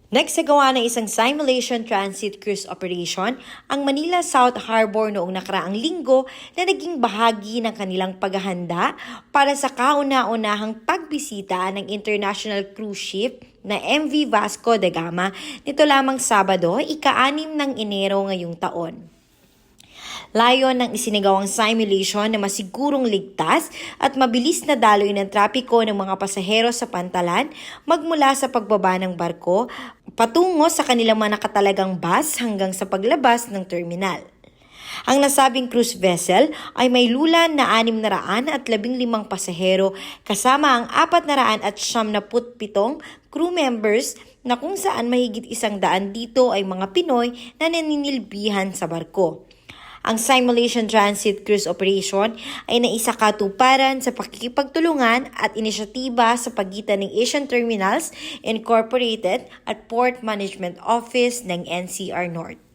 Nagsagawa ng isang simulation transit cruise operation ang Manila South Harbor noong nakaraang linggo na naging bahagi ng kanilang paghahanda para sa kauna-unahang pagbisita ng international cruise ship na MV Vasco da Gama nito lamang Sabado, ika-6 ng Enero ngayong taon. Layon ng isinagawang simulation na masigurong ligtas at mabilis na daloy ng trapiko ng mga pasahero sa pantalan magmula sa pagbaba ng barko patungo sa kanilang mga nakatalagang bus hanggang sa paglabas ng terminal. Ang nasabing cruise vessel ay may lulan na 615 pasahero kasama ang 497 crew members na kung saan mahigit 100 dito ay mga Pinoy na naninilbihan sa barko. Ang Simulation Transit Cruise Operation ay naisakatuparan sa pakikipagtulungan at inisyatiba sa pagitan ng Asian Terminals Incorporated at Port Management Office ng NCR North.